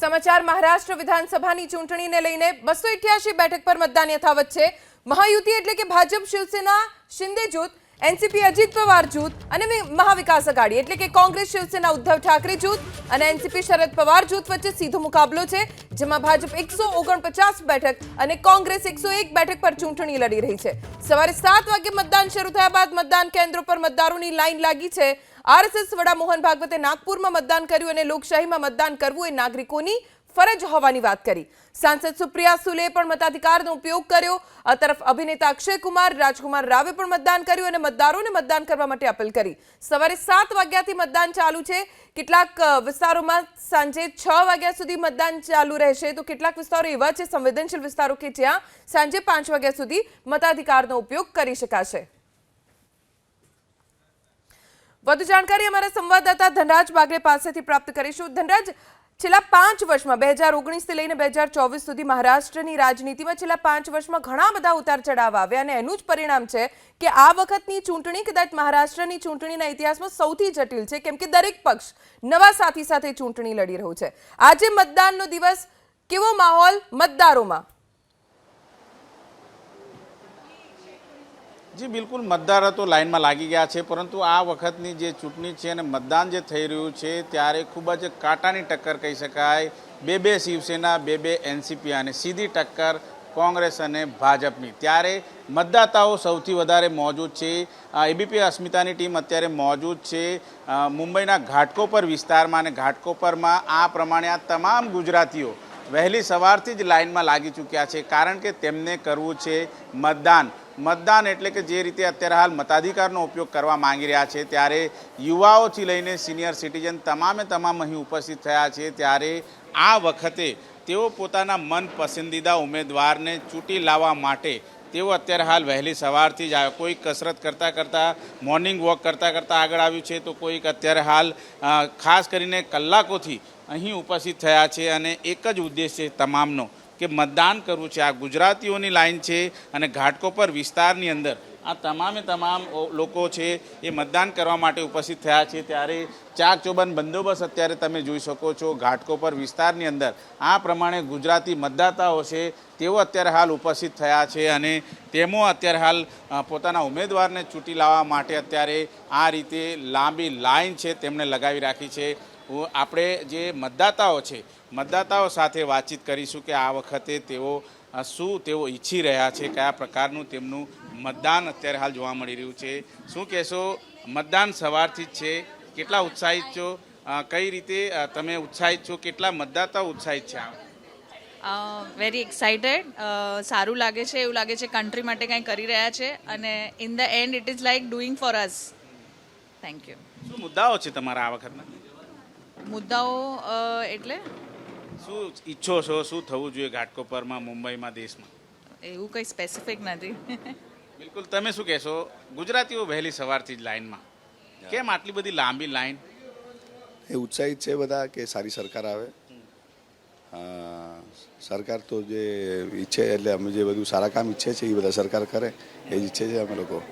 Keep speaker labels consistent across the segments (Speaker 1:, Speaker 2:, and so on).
Speaker 1: સમાચાર મહારાષ્ટ્ર વિધાનસભાની ચૂંટણીને લઈને 288 બેઠક પર મતદાન યથાવત છે। મહાયુતિ એટલે કે ભાજપ, શિવસેના, શિંદે જૂથ, એનસીપી અજીત પવાર જૂથ અને મહાવિકાસ આઘાડી એટલે કે કોંગ્રેસ, શિવસેના, ઉદ્ધવ ઠાકરે જૂથ અને એનસીપી શરદ પવાર જૂથ વચ્ચે સીધો મુકાબલો છે, જેમાં ભાજપ 149 બેઠક અને કોંગ્રેસ 101 બેઠક પર ચૂંટણી લડી રહી છે। સવારે 7 વાગે મતદાન શરૂ થયા બાદ મતદાન કેન્દ્રો પર મતદારોની લાઈન લાગી છે। આરએસએસ વડા મોહન ભાગવતે નાગપુરમાં મતદાન કર્યું અને લોકશાહીમાં મતદાન કરવું એ નાગરિકોની ફરજ હોવાની વાત કરી। સાંસદ સુપ્રિયા સુલેએ પણ મતાધિકારનો ઉપયોગ કર્યો। આ તરફ અભિનેતા અક્ષય કુમાર, રાજકુમાર રાવે પણ મતદાન કર્યું અને મતદારોને મતદાન કરવા માટે અપીલ કરી। સવારે 7 વાગ્યાથી મતદાન ચાલુ છે। કેટલાક વિસ્તારોમાં સાંજે 6 વાગ્યા સુધી મતદાન ચાલુ રહેશે, તો કેટલાક વિસ્તારો એવા છે સંવેદનશીલ વિસ્તારો કે જ્યાં સાંજે 5 વાગ્યા સુધી મતાધિકારનો ઉપયોગ કરી શકાશે। વધુ જાણકારી અમારા સંવાદદાતા ધનરાજ બાગડે પાસેથી પ્રાપ્ત કરીશું। ધનરાજ, છેલ્લા 5 વર્ષમાં 2019 થી લઈને 2024 સુધી મહારાષ્ટ્રની રાજનીતિમાં છેલ્લા 5 વર્ષમાં ઘણા બધા ઉતાર ચઢાવ આવ્યા અને એનું જ પરિણામ છે કે આ વખતની ચૂંટણી કદાચ મહારાષ્ટ્રની ચૂંટણીના ઇતિહાસમાં સૌથી જટિલ છે, કેમ કે દરેક પક્ષ નવા સાથી સાથે ચૂંટણી લડી રહ્યું છે। આજે મતદાનનો દિવસ, કેવો માહોલ મતદારોમાં?
Speaker 2: જી બિલકુલ, મતદારો તો લાઇનમાં લાગી ગયા છે, પરંતુ આ વખતની જે ચૂંટણી છે અને મતદાન જે થઈ રહ્યું છે ત્યારે ખૂબ જ કાંટાની ટક્કર કહી શકાય। બે શિવસેના, બે એનસીપી અને સીધી ટક્કર કોંગ્રેસ અને ભાજપની। ત્યારે મતદાતાઓ સૌથી વધારે મોજૂદ છે। એબીપી અસ્મિતાની ટીમ અત્યારે મોજૂદ છે મુંબઈના ઘાટકોપર વિસ્તારમાં, અને ઘાટકોપરમાં આ પ્રમાણે આ તમામ ગુજરાતીઓ વહેલી સવારથી જ લાઇનમાં લાગી ચૂક્યા છે, કારણ કે તેમને કરવું છે મતદાન એટલે કે જે રીતે અત્યારે હાલ મતાધિકારનો ઉપયોગ કરવા માંગી રહ્યા છે, ત્યારે યુવાઓથી લઈને સિનિયર સિટીઝન તમામ અહીં ઉપસ્થિત થયા છે। ત્યારે આ વખતે તેઓ પોતાના મન પસંદીદા ઉમેદવારને ચૂંટી લાવવા માટે તેઓ અત્યારે હાલ વહેલી સવારથી જ આવ્યા। કોઈ કસરત કરતાં મોર્નિંગ વોક કરતાં આગળ આવ્યું છે, તો કોઈક અત્યારે હાલ ખાસ કરીને કલાકોથી અહીં ઉપસ્થિત થયા છે અને એક જ ઉદ્દેશ છે તમામનો કે મતદાન કરવું છે। આ ગુજરાતીઓની લાઈન છે અને ઘાટકોપર વિસ્તારની અંદર આ તમામ લોકો છે એ મતદાન કરવા માટે ઉપસ્થિત થયા છે। ત્યારે ચાકચોબંધ બંદોબસ્ત અત્યારે તમે જોઈ શકો છો ઘાટકોપર વિસ્તારની અંદર। આ પ્રમાણે ગુજરાતી મતદાતાઓ છે તેઓ અત્યારે હાલ ઉપસ્થિત થયા છે અને તેઓ અત્યારે હાલ પોતાના ઉમેદવારને ચૂંટી લાવવા માટે અત્યારે આ રીતે લાંબી લાઈન છે તેમણે લગાવી રાખી છે। આપણે જે મતદાતાઓ સાથે વાતચીત કરીશું કે આ વખતે તેઓ તેઓ ઈચ્છી રહ્યા છે, કયા પ્રકારનું તેમનું મતદાન અત્યારે હાલ જોવા મળી રહ્યું છે। શું કહેશો? મતદાન સવારથી જ છે, કેટલા ઉત્સાહિત છો? કઈ રીતે તમે ઉત્સાહિત છો? કેટલા મતદાતાઓ ઉત્સાહિત છે?
Speaker 3: વેરી એક્સાઇટેડ, સારું લાગે છે, એવું લાગે છે કન્ટ્રી માટે કંઈ કરી રહ્યા છે અને in the and it is like doing for us. Thank you.
Speaker 2: શું મુદ્દાઓ છે તમારા આ વખતના?
Speaker 3: મુદ્દાઓ એટલે
Speaker 2: શું ઈચ્છો છો, શું થવું જોઈએ ઘાટકોપરમાં, મુંબઈમાં, દેશમાં?
Speaker 3: એવું કંઈ સ્પેસિફિક નથી।
Speaker 2: બિલકુલ, તમે શું કહેશો? ગુજરાતીઓ વહેલી સવારથી જ લાઈનમાં, કેમ આટલી બધી લાંબી લાઈન?
Speaker 4: એ ઉત્સાહિત છે બધા કે સારી સરકાર આવે। સરકાર તો જે ઈચ્છે એટલે અમે જે બધું સારા કામ ઈચ્છે છે એ બધા સરકાર કરે એ જ ઈચ્છે છે અમે લોકો।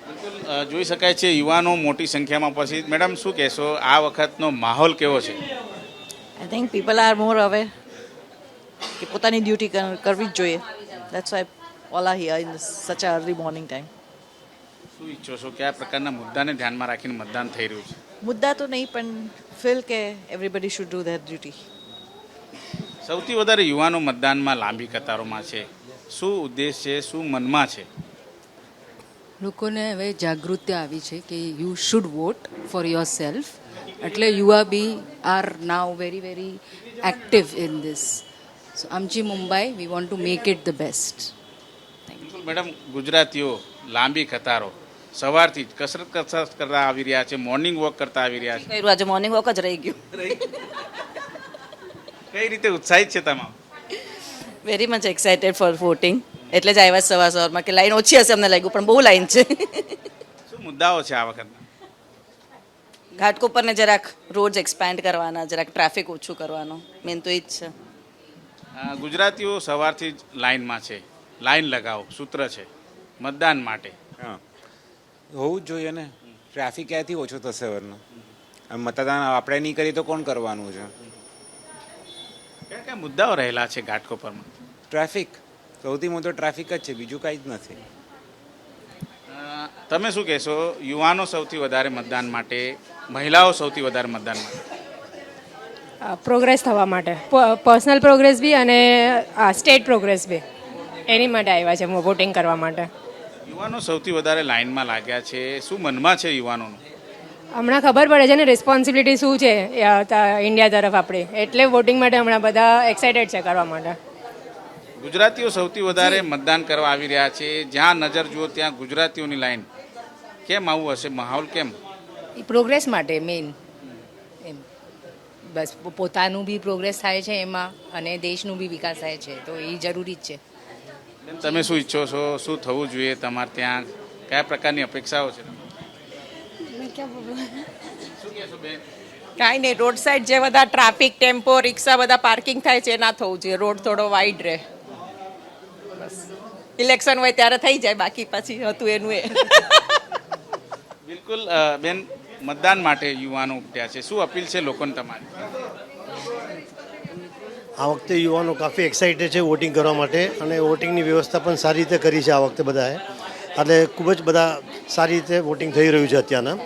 Speaker 2: બિલકુલ, જોઈ શકાય છે યુવાનો મોટી સંખ્યામાં ઉપસ્થિત। મેડમ, શું કહેશો? આ વખતનો માહોલ કેવો છે?
Speaker 5: I think people are more aware કે પોતાની ડ્યુટી કરવી જ જોઈએ। That's why all are here in such a early morning time.
Speaker 2: શું ઈચ્છો છો? કયા પ્રકારના મુદ્દાને ધ્યાનમાં રાખીને મતદાન થઈ રહ્યું છે?
Speaker 5: મુદ્દા તો નહીં, પણ ફીલ કે everybody should do there duty.
Speaker 2: સૌથી વધારે યુવાનો મતદાનમાં લાંબી કતારોમાં છે, શું ઉદ્દેશ છે, શું મનમાં છે?
Speaker 6: લોકોને હવે જાગૃતિ આવી છે કે you should vote for yourself, એટલે યુવા be are now very active in this. So આમચી Mumbai we want to make it the best.
Speaker 2: Madam, ગુજરાતીઓ લાંબી કતારો સવારથી જ કસરત કરતા આવી રહ્યા છે, મોર્નિંગ વોક કરતા આવી રહ્યા છે।
Speaker 5: આજે મોર્નિંગ વોક જ રહી ગયું।
Speaker 2: કઈ રીતે ઉત્સાહિત છે તમામ?
Speaker 5: Very much excited four voting, એટલે જ આવ્યા સવારમાં કે લાઈન ઓછી હશે અમને લાગ્યું, પણ બહુ લાઈન છે।
Speaker 2: શું મુદ્દાઓ છે આ વખતના?
Speaker 5: ઘાટકોપરને જરાક રોડ્સ એક્સપેન્ડ કરવાના, જરાક ટ્રાફિક ઓછું કરવાનું, મેન તો એ જ છે।
Speaker 2: ગુજરાતીઓ સવારથી જ લાઈનમાં છે, લાઈન લગાવો સૂત્ર છે મતદાન માટે।
Speaker 7: હા, હોવું જ જોઈએ ને। ટ્રાફિક ક્યાંથી ઓછો થશે વરના? મતદાન આપણે નહીં કરીએ તો કોણ કરવાનું છે?
Speaker 2: કયા કયા મુદ્દાઓ રહેલા છે ઘાટકોપરમાં?
Speaker 7: ટ્રાફિક સૌથી મોટો ટ્રાફિક જ છે, બીજું કાંઈ જ નથી.
Speaker 2: તમે શું કહેશો? યુવાનો સૌથી વધારે મતદાન માટે, મહિલાઓ સૌથી વધારે મતદાન માટે?
Speaker 8: પ્રોગ્રેસ થવા માટે, પર્સનલ પ્રોગ્રેસ બી અને સ્ટેટ પ્રોગ્રેસ બી, એની માટે આવ્યા છે વોટિંગ કરવા માટે.
Speaker 2: યુવાનો સૌથી વધારે લાઇનમાં લાગ્યા છે, શું મનમાં છે યુવાનોનું?
Speaker 8: હમણાં ખબર પડે છે ને રિસ્પોન્સિબિલિટી શું છે ઇન્ડિયા તરફ આપણી, એટલે વોટિંગ માટે હમણાં બધા એક્સાઇટેડ છે કરવા માટે.
Speaker 2: ગુજરાતીઓ સૌથી વધારે મતદાન કરવા આવી રહ્યા છે, જ્યાં નજર જુઓ ત્યાં ગુજરાતીઓની લાઈન. કેમ આવું હશે માહોલ? કેમ?
Speaker 9: એ પ્રોગ્રેસ માટે મેઇન એમ, બસ પોતાનું બી પ્રોગ્રેસ થાય છે એમાં અને દેશનું બી વિકાસ થાય છે, તો એ જરૂરી જ છે.
Speaker 2: બેન, તમે શું ઈચ્છો છો? શું થવું જોઈએ તમારે ત્યાં? કયા પ્રકારની અપેક્ષાઓ છે? શું કહેશો બેન?
Speaker 10: કાંઈ નહીં, રોડ સાઈડ જે બધા ટ્રાફિક, ટેમ્પો, રિક્ષા બધા પાર્કિંગ થાય છે એ ના થવું જોઈએ, રોડ થોડો વાઇડ રહે. બસ ઇલેક્શન હોય ત્યારે થઈ જાય, બાકી પછી હતું એનું એ.
Speaker 2: બિલકુલ બેન, મતદાન માટે યુવાનો ઉમટ્યા છે, શું અપીલ છે લોકોને તમારી?
Speaker 11: આ વખતે યુવાનો કાફી એક્સાઇટેડ છે વોટિંગ કરવા માટે, અને વોટિંગની વ્યવસ્થા પણ સારી રીતે કરી છે આ વખતે બધાએ, એટલે ખૂબ જ બધા સારી રીતે વોટિંગ થઈ રહ્યું છે અત્યારના.